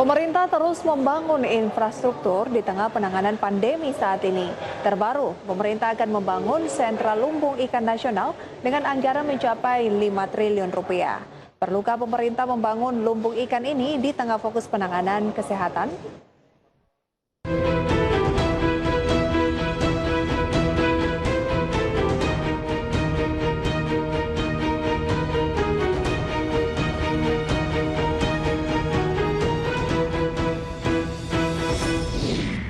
Pemerintah terus membangun infrastruktur di tengah penanganan pandemi saat ini. Terbaru, pemerintah akan membangun sentra lumbung ikan nasional dengan anggaran mencapai 5 triliun rupiah. Perlukah pemerintah membangun lumbung ikan ini di tengah fokus penanganan kesehatan?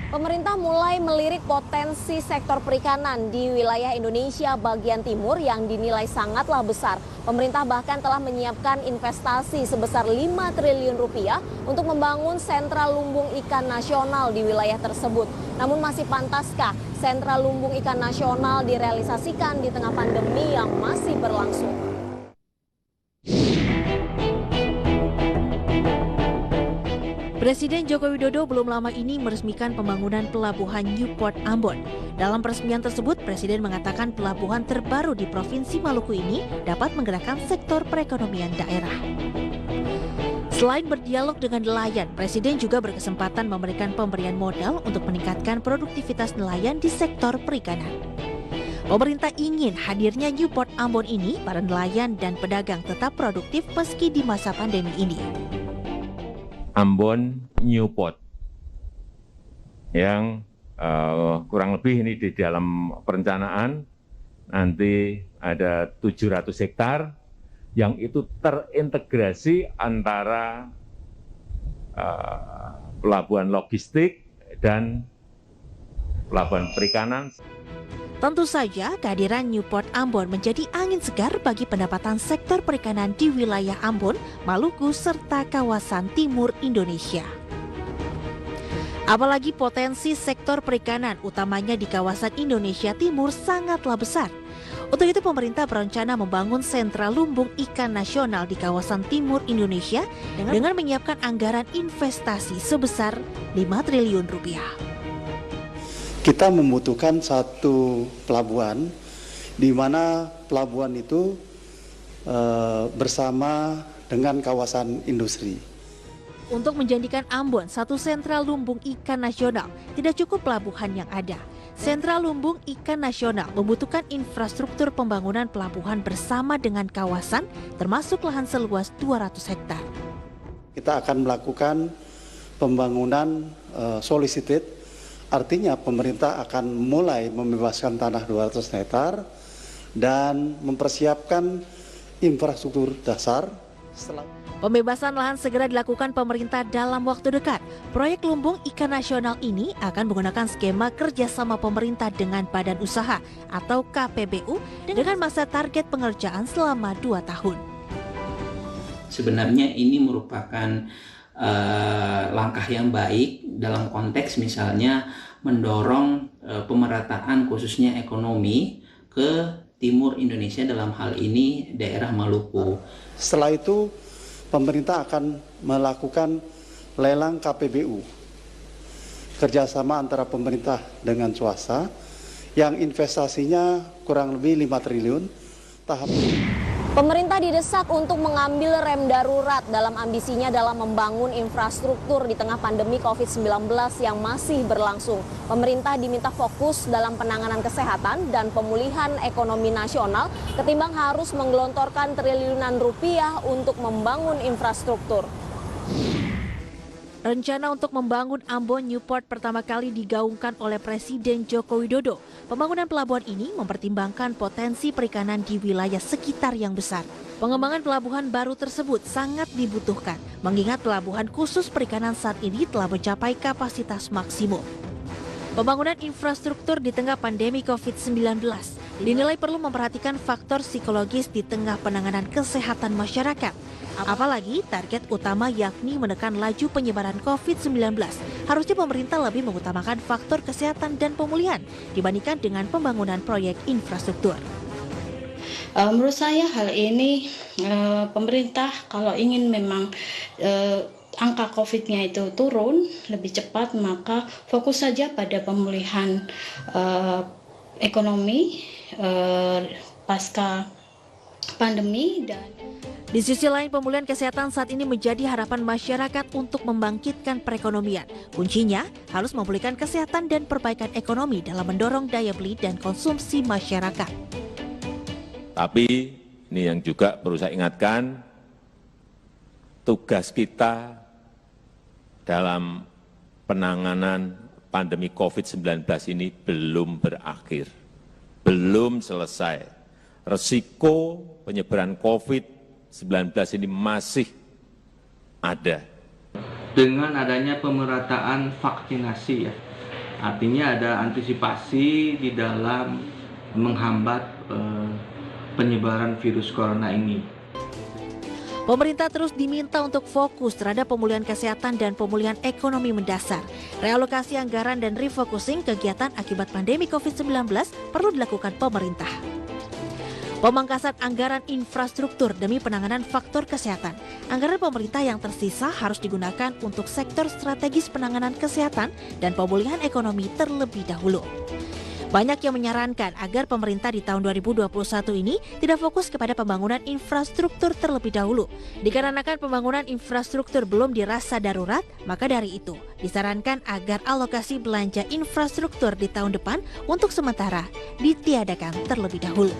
Pemerintah mulai melirik potensi sektor perikanan di wilayah Indonesia bagian timur yang dinilai sangatlah besar. Pemerintah bahkan telah menyiapkan investasi sebesar 5 triliun rupiah untuk membangun sentra lumbung ikan nasional di wilayah tersebut. Namun masih pantaskah sentra lumbung ikan nasional direalisasikan di tengah pandemi yang masih berlangsung? Presiden Joko Widodo belum lama ini meresmikan pembangunan pelabuhan Newport Ambon. Dalam peresmian tersebut, Presiden mengatakan pelabuhan terbaru di Provinsi Maluku ini dapat menggerakkan sektor perekonomian daerah. Selain berdialog dengan nelayan, Presiden juga berkesempatan memberikan pemberian modal untuk meningkatkan produktivitas nelayan di sektor perikanan. Pemerintah ingin hadirnya Newport Ambon ini, para nelayan dan pedagang tetap produktif meski di masa pandemi ini. Ambon Newport yang kurang lebih ini di dalam perencanaan nanti ada 700 hektar yang itu terintegrasi antara pelabuhan logistik dan pelabuhan perikanan. Tentu saja kehadiran Newport Ambon menjadi angin segar bagi pendapatan sektor perikanan di wilayah Ambon, Maluku, serta kawasan timur Indonesia. Apalagi potensi sektor perikanan, utamanya di kawasan Indonesia Timur, sangatlah besar. Untuk itu pemerintah berencana membangun sentra lumbung ikan nasional di kawasan timur Indonesia dengan menyiapkan anggaran investasi sebesar 5 triliun rupiah. Kita membutuhkan satu pelabuhan, di mana pelabuhan itu bersama dengan kawasan industri. Untuk menjadikan Ambon satu sentra lumbung ikan nasional, tidak cukup pelabuhan yang ada. Sentra lumbung ikan nasional membutuhkan infrastruktur pembangunan pelabuhan bersama dengan kawasan, termasuk lahan seluas 200 hektar. Kita akan melakukan pembangunan solicited. Artinya pemerintah akan mulai membebaskan tanah 200 hektar dan mempersiapkan infrastruktur dasar. Pembebasan lahan segera dilakukan pemerintah dalam waktu dekat. Proyek lumbung ikan nasional ini akan menggunakan skema kerjasama pemerintah dengan badan usaha atau KPBU dengan masa target pengerjaan selama 2 tahun. Sebenarnya ini merupakan langkah yang baik dalam konteks misalnya mendorong pemerataan khususnya ekonomi ke timur Indonesia, dalam hal ini daerah Maluku. Setelah itu pemerintah akan melakukan lelang KPBU, kerjasama antara pemerintah dengan swasta yang investasinya kurang lebih 5 triliun tahap. Pemerintah didesak untuk mengambil rem darurat dalam ambisinya dalam membangun infrastruktur di tengah pandemi COVID-19 yang masih berlangsung. Pemerintah diminta fokus dalam penanganan kesehatan dan pemulihan ekonomi nasional ketimbang harus menggelontorkan triliunan rupiah untuk membangun infrastruktur. Rencana untuk membangun Ambon Newport pertama kali digaungkan oleh Presiden Joko Widodo. Pembangunan pelabuhan ini mempertimbangkan potensi perikanan di wilayah sekitar yang besar. Pengembangan pelabuhan baru tersebut sangat dibutuhkan, mengingat pelabuhan khusus perikanan saat ini telah mencapai kapasitas maksimum. Pembangunan infrastruktur di tengah pandemi COVID-19 dinilai perlu memperhatikan faktor psikologis di tengah penanganan kesehatan masyarakat. Apalagi target utama yakni menekan laju penyebaran COVID-19. Harusnya pemerintah lebih mengutamakan faktor kesehatan dan pemulihan dibandingkan dengan pembangunan proyek infrastruktur. Menurut saya hal ini pemerintah kalau ingin memang angka COVID-nya itu turun lebih cepat, maka fokus saja pada pemulihan ekonomi pasca pandemi. Di sisi lain, pemulihan kesehatan saat ini menjadi harapan masyarakat untuk membangkitkan perekonomian. Kuncinya harus memulihkan kesehatan dan perbaikan ekonomi dalam mendorong daya beli dan konsumsi masyarakat. Tapi ini yang juga perlu saya ingatkan, tugas kita dalam penanganan pandemi COVID-19 ini belum berakhir, belum selesai. Resiko penyebaran COVID-19 ini masih ada. Dengan adanya pemerataan vaksinasi ya, artinya ada antisipasi di dalam menghambat penyebaran virus corona ini. Pemerintah terus diminta untuk fokus terhadap pemulihan kesehatan dan pemulihan ekonomi mendasar. Realokasi anggaran dan refocusing kegiatan akibat pandemi COVID-19 perlu dilakukan pemerintah. Pemangkasan anggaran infrastruktur demi penanganan faktor kesehatan. Anggaran pemerintah yang tersisa harus digunakan untuk sektor strategis penanganan kesehatan dan pemulihan ekonomi terlebih dahulu. Banyak yang menyarankan agar pemerintah di tahun 2021 ini tidak fokus kepada pembangunan infrastruktur terlebih dahulu. Dikarenakan pembangunan infrastruktur belum dirasa darurat, maka dari itu disarankan agar alokasi belanja infrastruktur di tahun depan untuk sementara ditiadakan terlebih dahulu.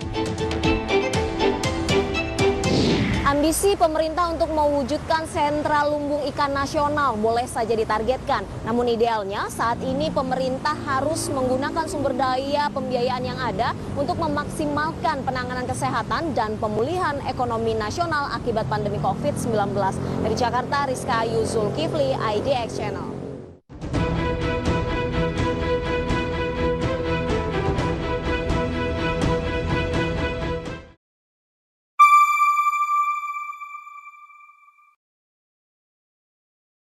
Ambisi pemerintah untuk mewujudkan sentra lumbung ikan nasional boleh saja ditargetkan. Namun idealnya saat ini pemerintah harus menggunakan sumber daya pembiayaan yang ada untuk memaksimalkan penanganan kesehatan dan pemulihan ekonomi nasional akibat pandemi COVID-19. Dari Jakarta, Rizka Ayu Zulkifli, IDX Channel.